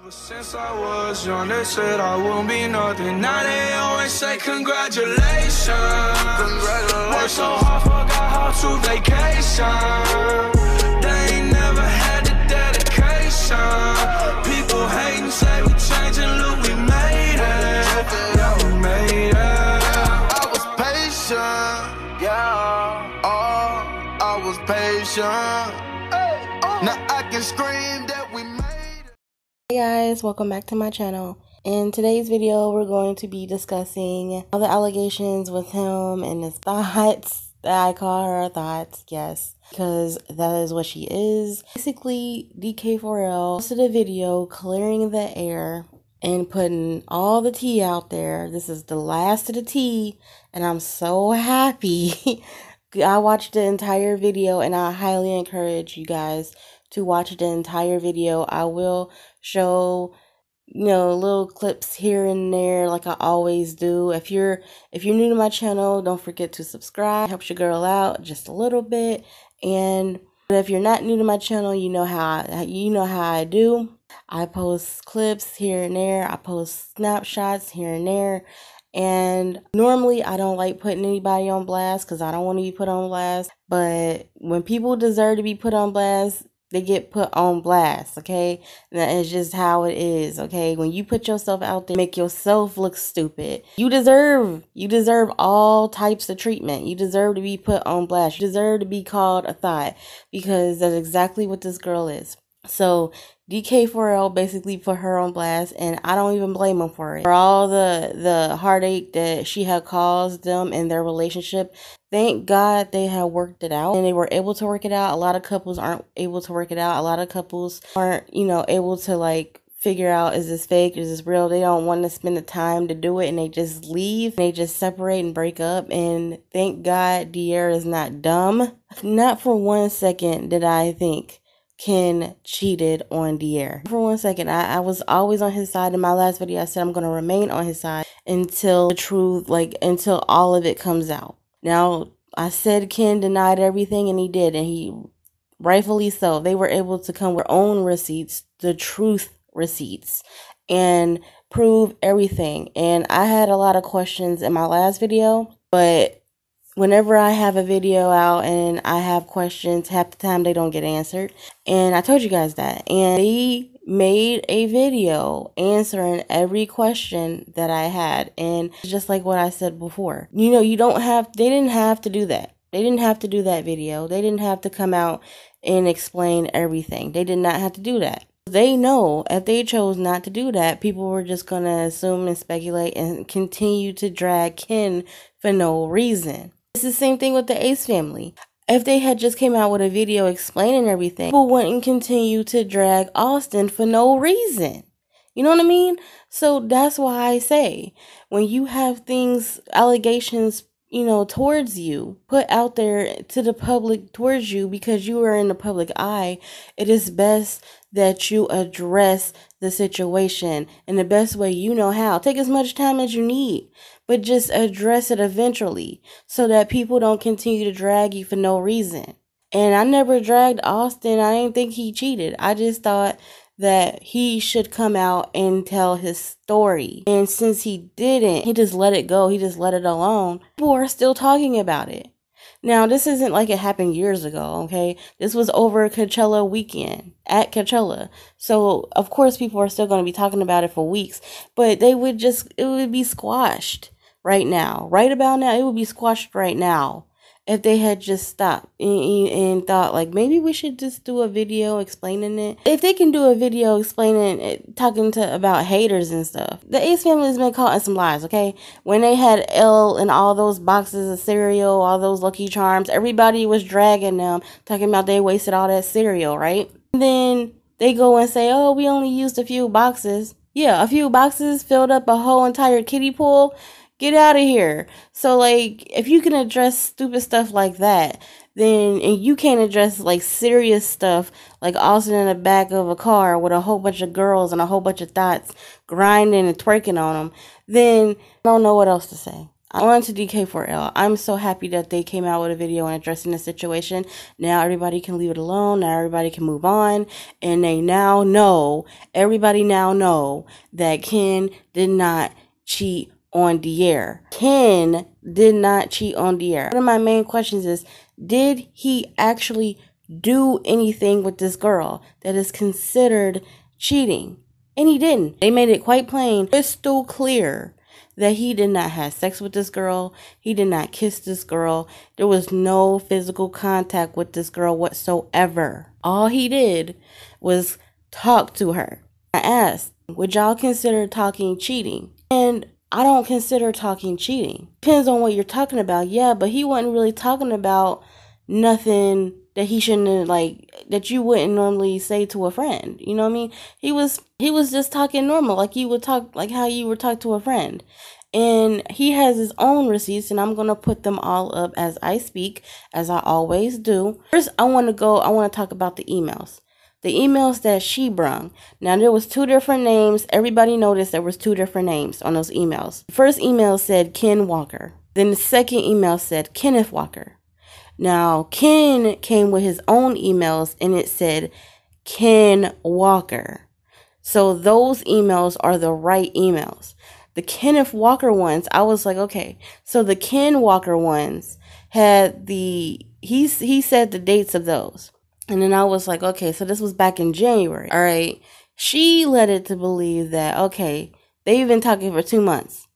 Ever since I was young, they said I won't be nothing. Now they always say congratulations. Worked so hard, forgot how to vacation. They ain't never had the dedication. People hating, say we changing, look, we made it. Yeah, we made it. I was patient, yeah. Oh, I was patient. Now I can scream that we made it. Hey guys, welcome back to my channel. In today's video, we're going to be discussing all the allegations with him and his thoughts. I call her thoughts, yes, because that is what she is. Basically, DK4L posted a video clearing the air and putting all the tea out there. This is the last of the tea, and I'm so happy. I watched the entire video, and I highly encourage you guys to watch the entire video. I will show, little clips here and there like I always do. If you're new to my channel, don't forget to subscribe. Helps your girl out just a little bit. And if you're not new to my channel, you know how I do. I post clips here and there. I post snapshots here and there. And normally I don't like putting anybody on blast because I don't want to be put on blast. But when people deserve to be put on blast, they get put on blast, okay? That is just how it is, okay? When you put yourself out there, make yourself look stupid. You deserve all types of treatment. You deserve to be put on blast. You deserve to be called a thot, because that's exactly what this girl is. So DK4L basically put her on blast, and I don't even blame him for it. For all the heartache that she had caused them in their relationship, thank God they had worked it out, and they were able to work it out. A lot of couples aren't able to work it out. A lot of couples aren't, able to like figure out, is this fake, is this real? They don't want to spend the time to do it, and they just leave. They just separate and break up. And thank God DEARRA is not dumb. Not for 1 second did I think Ken cheated on DEARRA. For 1 second, I was always on his side. In my last video, I said I'm going to remain on his side until the truth, until all of it comes out. Now, I said Ken denied everything, and he did, and he rightfully so. They were able to come with their own receipts, the truth receipts, and prove everything. And I had a lot of questions in my last video, but whenever I have a video out and I have questions, half the time they don't get answered. And I told you guys that. And they made a video answering every question that I had. And just like what I said before, they didn't have to do that. They didn't have to do that video. They didn't have to come out and explain everything. They did not have to do that. They know if they chose not to do that, people were just going to assume and speculate and continue to drag Ken for no reason. It's the same thing with the Ace family. If they had just came out with a video explaining everything, people wouldn't continue to drag Austin for no reason. You know what I mean? So that's why I say, when you have things, allegations, towards you, put out there to the public towards you because you are in the public eye, it is best that you address the situation in the best way you know how. Take as much time as you need, but just address it eventually so that people don't continue to drag you for no reason. And I never dragged Austin. I didn't think he cheated. I just thought that he should come out and tell his story. And since he didn't, he just let it go. He just let it alone. People are still talking about it. Now, this isn't like it happened years ago, okay? This was over Coachella weekend at Coachella. So, of course, people are still going to be talking about it for weeks. But it would be squashed right now. Right about now, it would be squashed right now. If they had just stopped and thought, like, maybe we should just do a video explaining it. If they can do a video explaining it, talking about haters and stuff. The Ace family has been caught in some lies, okay? When they had L and all those boxes of cereal, all those Lucky Charms, everybody was dragging them, talking about they wasted all that cereal, right? And then they go and say, oh, we only used a few boxes. Yeah, a few boxes filled up a whole entire kiddie pool. Get out of here. So, if you can address stupid stuff like that, and you can't address, serious stuff, like Austin in the back of a car with a whole bunch of girls and a whole bunch of thots grinding and twerking on them, then I don't know what else to say. On to DK4L. I'm so happy that they came out with a video and addressing the situation. Now everybody can leave it alone. Now everybody can move on. And they now know, everybody now know that Ken did not cheat on DEARRA. Ken did not cheat on DEARRA. One of my main questions is, did he actually do anything with this girl that is considered cheating? And he didn't. They made it quite plain, crystal clear, that he did not have sex with this girl. He did not kiss this girl. There was no physical contact with this girl whatsoever. All he did was talk to her. I asked, would y'all consider talking cheating? And I don't consider talking cheating. Depends on what you're talking about. Yeah, but he wasn't really talking about nothing that he shouldn't, like, that you wouldn't normally say to a friend. You know what I mean? He was just talking normal, like you would talk, like how you would talk to a friend. And he has his own receipts, and I'm going to put them all up as I speak, as I always do. First, I want to talk about the emails. The emails that she brung. Now, there was 2 different names. Everybody noticed there was 2 different names on those emails. The first email said Ken Walker. Then the second email said Kenneth Walker. Now, Ken came with his own emails, and it said Ken Walker. So those emails are the right emails. The Kenneth Walker ones, I was like, okay. So the Ken Walker ones had he said the dates of those. And then I was like, okay, so this was back in January. All right. She led it to believe that, okay, they've been talking for 2 months.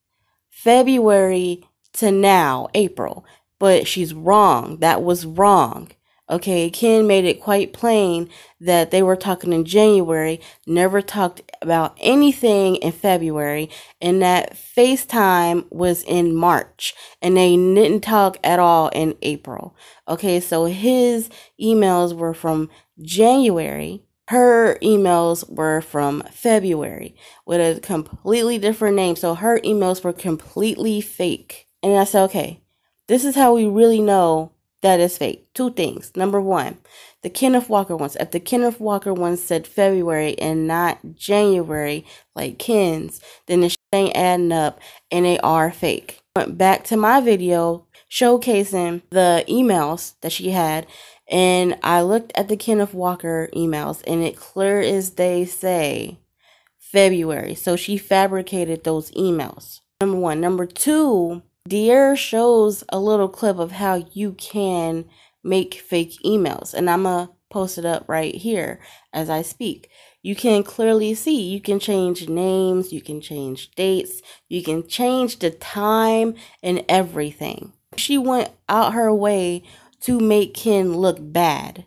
February to now, April. But she's wrong. That was wrong. Okay, Ken made it quite plain that they were talking in January, never talked about anything in February, and that FaceTime was in March, and they didn't talk at all in April. Okay, so his emails were from January. Her emails were from February with a completely different name. So her emails were completely fake. And I said, okay, this is how we really know that is fake. 2 things. Number 1, the Kenneth Walker ones. If the Kenneth Walker ones said February and not January, like Ken's, then the shit ain't adding up and they are fake. Went back to my video showcasing the emails that she had, and I looked at the Kenneth Walker emails, and it clear as they say February. So she fabricated those emails. Number 1. Number 2, DEARRA shows a little clip of how you can make fake emails, and I'm gonna post it up right here as I speak. You can clearly see you can change names, you can change dates, you can change the time and everything. She went out her way to make Ken look bad.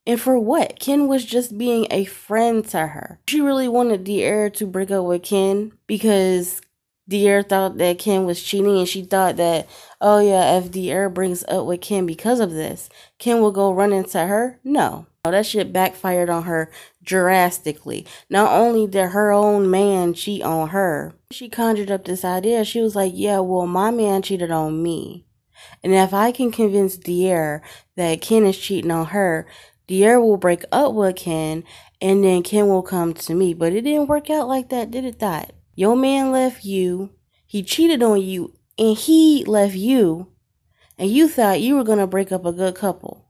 And for what? Ken was just being a friend to her. She really wanted DEARRA to break up with Ken because DEARRA thought that Ken was cheating, and she thought that, oh yeah, if DEARRA brings up with Ken because of this, Ken will go run into her. No. That shit backfired on her drastically. Not only did her own man cheat on her, she conjured up this idea. She was like, yeah, well, my man cheated on me. And if I can convince DEARRA that Ken is cheating on her, DEARRA will break up with Ken, and then Ken will come to me. But it didn't work out like that, did it, Thot? Your man left you, he cheated on you, and he left you, and you thought you were going to break up a good couple.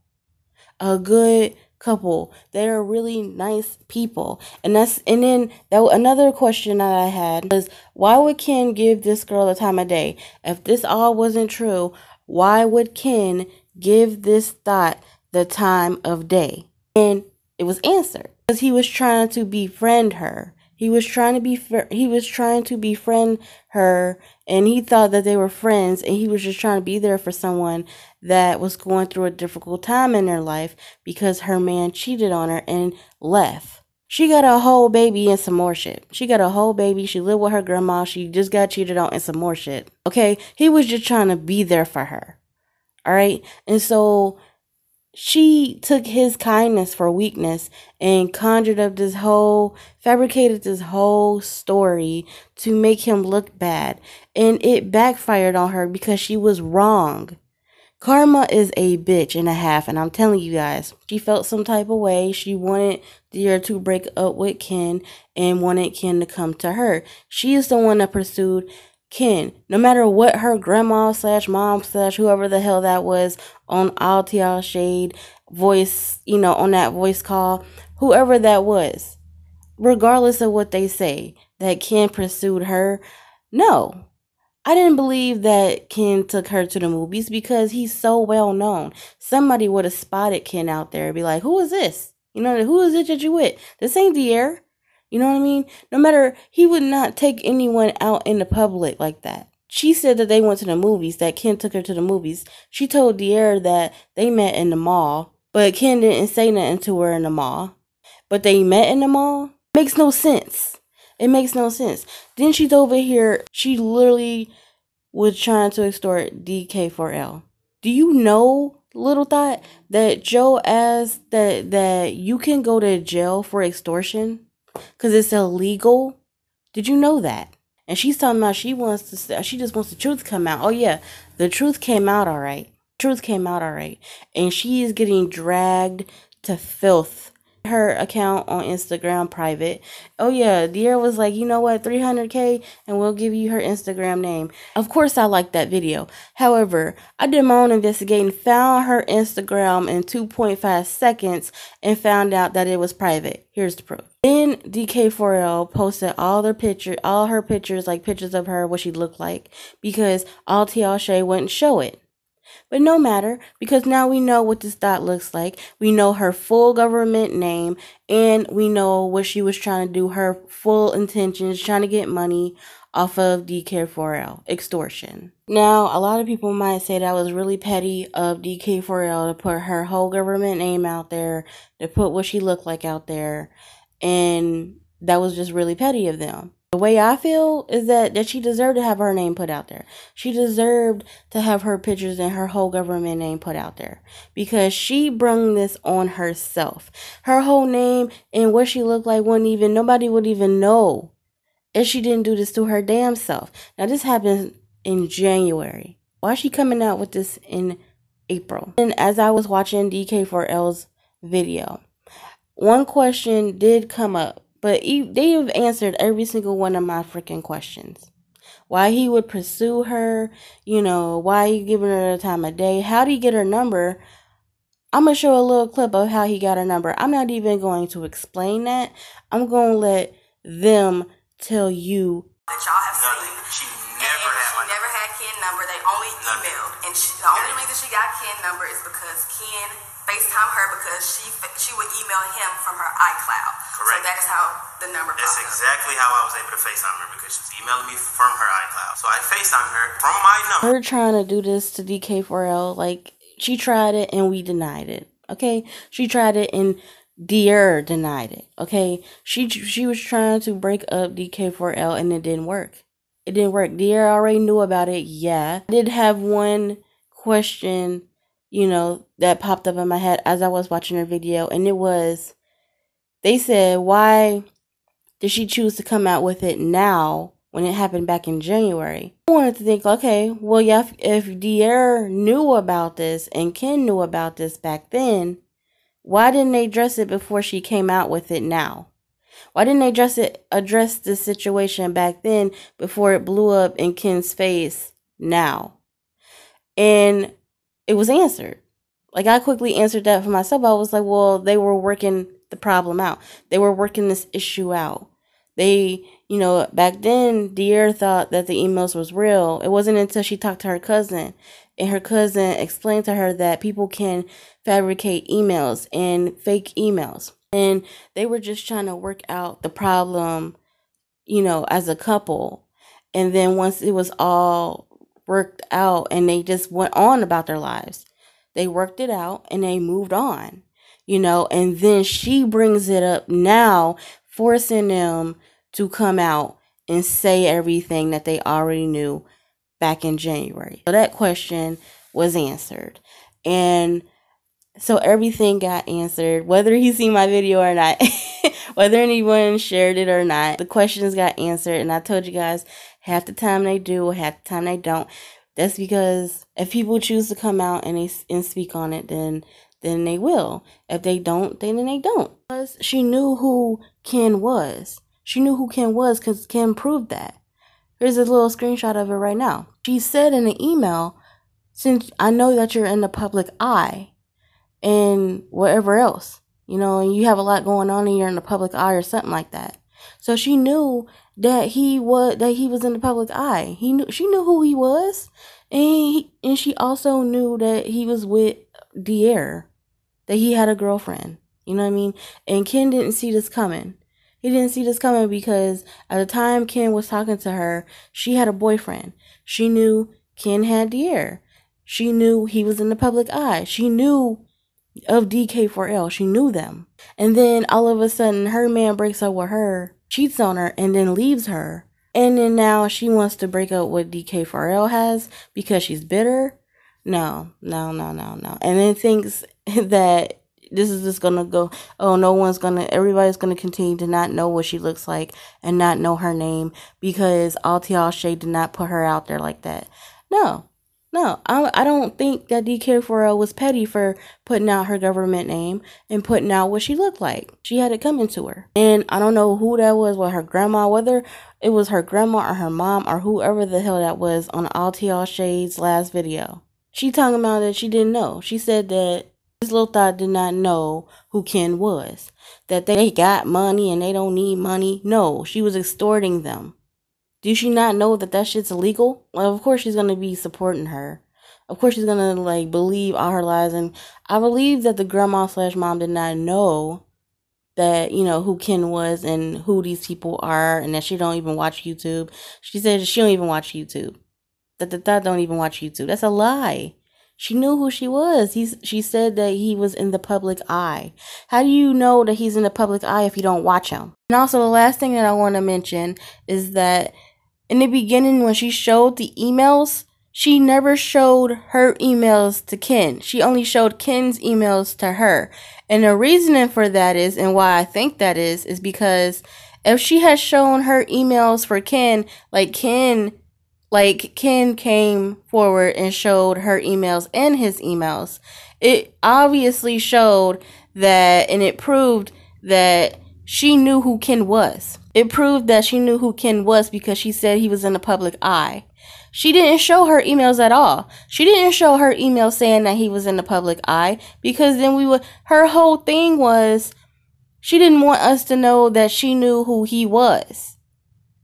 A good couple. They're really nice people. And then another question that I had was, why would Ken give this girl the time of day? If this all wasn't true, why would Ken give this Thot the time of day? And it was answered. Because he was trying to befriend her. He was trying to befriend her, and he thought that they were friends, and he was just trying to be there for someone that was going through a difficult time in their life because her man cheated on her and left. She got a whole baby and some more shit. She got a whole baby. She lived with her grandma. She just got cheated on and some more shit. Okay? He was just trying to be there for her. All right? And so she took his kindness for weakness and fabricated this whole story to make him look bad. And it backfired on her because she was wrong. Karma is a bitch and a half, and I'm telling you guys, she felt some type of way. She wanted DEARRA to break up with Ken and wanted Ken to come to her. She is the one that pursued Ken, no matter what her grandma slash mom slash whoever the hell that was on All TL Shade voice, you know, on that voice call, whoever that was, regardless of what they say, that Ken pursued her, no. I didn't believe that Ken took her to the movies because he's so well known. Somebody would have spotted Ken out there and be like, who is this? You know, who is it that you with? This ain't DEARRA. You know what I mean? No matter, he would not take anyone out in the public like that. She said that they went to the movies, that Ken took her to the movies. She told DEARRA that they met in the mall, but Ken didn't say nothing to her in the mall. But they met in the mall? Makes no sense. It makes no sense. Then she's over here, she literally was trying to extort DK4L. Do you know, little Thot, that Joe asked that you can go to jail for extortion because it's illegal? Did you know that? And she's talking about she just wants the truth to come out. Oh yeah, the truth came out all right. Truth came out all right. And she is getting dragged to filth. Her account on Instagram private. Oh yeah, DEARRA was like, you know what, 300K and we'll give you her Instagram name. Of course I liked that video. However, I did my own investigating, found her Instagram in 2.5 seconds and found out that it was private. Here's the proof. Then DK4L posted all her pictures, like pictures of her, what she looked like, because All TL Shade wouldn't show it. But no matter, because now we know what this Thot looks like. We know her full government name, and we know what she was trying to do, her full intentions, trying to get money off of DK4L, extortion. Now, a lot of people might say that was really petty of DK4L to put her whole government name out there, to put what she looked like out there, and that was just really petty of them. The way I feel is that she deserved to have her name put out there. She deserved to have her pictures and her whole government name put out there. Because she brung this on herself. Her whole name and what she looked like nobody would even know if she didn't do this to her damn self. Now this happened in January. Why is she coming out with this in April? And as I was watching DK4L's video, one question did come up. But they have answered every single one of my freaking questions. Why he would pursue her, you know, why he giving her the time of day. How did he get her number? I'm going to show a little clip of how he got her number. I'm not even going to explain that. I'm going to let them tell you. That y'all have seen. She never had Ken's number. They only emailed. And the only reason she got Ken's number is because Ken FaceTime her because she would email him from her iCloud. Correct. So that is how the number That's popped exactly how I was able to FaceTime her, because she was emailing me from her iCloud. So I FaceTime her from my number. Her trying to do this to DK4L, like, she tried it and we denied it, okay? She tried it and DEARRA denied it, okay? She was trying to break up DK4L and it didn't work. It didn't work. DEARRA already knew about it, yeah. I did have one question, you know, that popped up in my head as I was watching her video, and it was, they said, why did she choose to come out with it now when it happened back in January? I wanted to think, okay, well, yeah, if DEARRA knew about this and Ken knew about this back then, why didn't they address it before she came out with it now? Why didn't they address this situation back then before it blew up in Ken's face now? And it was answered. Like, I quickly answered that for myself. I was like, well, they were working the problem out. They were working this issue out. They, you know, back then, DEARRA thought that the emails was real. It wasn't until she talked to her cousin, and her cousin explained to her that people can fabricate emails and fake emails. And they were just trying to work out the problem, you know, as a couple. And then once it was all worked out and they just went on about their lives, they worked it out and they moved on, you know. And then she brings it up now, forcing them to come out and say everything that they already knew back in January. So that question was answered. And so everything got answered, whether he seen my video or not, whether anyone shared it or not. The questions got answered, and I told you guys, half the time they do, half the time they don't. That's because if people choose to come out and speak on it, then they will. If they don't, then they don't. Because she knew who Ken was. She knew who Ken was because Ken proved that. Here's a little screenshot of it right now. She said in the email, since I know that you're in the public eye and whatever else, you know, and you have a lot going on and you're in the public eye or something like that. So she knew that he was in the public eye. She knew who he was, and she also knew that he was with DEARRA, that he had a girlfriend. You know what I mean? And Ken didn't see this coming. He didn't see this coming because at the time Ken was talking to her, she had a boyfriend. She knew Ken had DEARRA. She knew he was in the public eye. She knew of DK4L. She knew them. And then all of a sudden her man breaks up with her, cheats on her, and then leaves her. And then now she wants to break up what DK4L has because she's bitter. No. And then thinks that this is just gonna go, oh, everybody's gonna continue to not know what she looks like and not know her name because Altial Shay did not put her out there like that. No, I don't think that DK4L was petty for putting out her government name and putting out what she looked like. She had it coming to her. And I don't know who that was, her grandma, whether it was her grandma or her mom or whoever the hell that was on Altial Shay's last video. She talking about that she didn't know. She said that this little Thot did not know who Ken was. That they got money and they don't need money. No, she was extorting them. Do she not know that that shit's illegal? Well, of course she's going to be supporting her. Of course she's going to like believe all her lies. And I believe that the grandma/mom did not know that, you know, who Ken was and who these people are and that she don't even watch YouTube. She said she don't even watch YouTube. That the Thot don't even watch YouTube. That's a lie. She knew who she was. She said that he was in the public eye. How do you know that he's in the public eye if you don't watch him? And also the last thing that I want to mention is that in the beginning when she showed the emails, she never showed her emails to Ken. She only showed Ken's emails to her. And the reasoning for that is, and why I think that is because if she had shown her emails for Ken, Ken came forward and showed her emails and his emails, it obviously showed that, and it proved that she knew who Ken was. It proved that she knew who Ken was because she said he was in the public eye. She didn't show her emails at all. She didn't show her email saying that he was in the public eye because then her whole thing was she didn't want us to know that she knew who he was.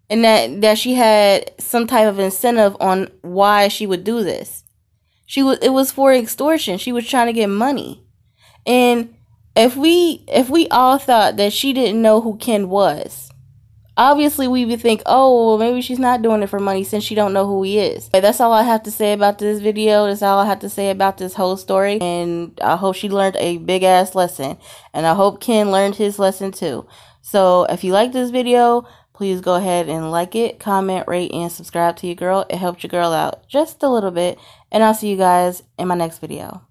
And that she had some type of incentive on why she would do this. It was for extortion. She was trying to get money. And if we all thought that she didn't know who Ken was, obviously we would think, oh, well, maybe she's not doing it for money since she don't know who he is. But that's all I have to say about this video. That's all I have to say about this whole story. And I hope she learned a big ass lesson. And I hope Ken learned his lesson too. So if you like this video, please go ahead and like it, comment, rate, and subscribe to your girl. It helps your girl out just a little bit. And I'll see you guys in my next video.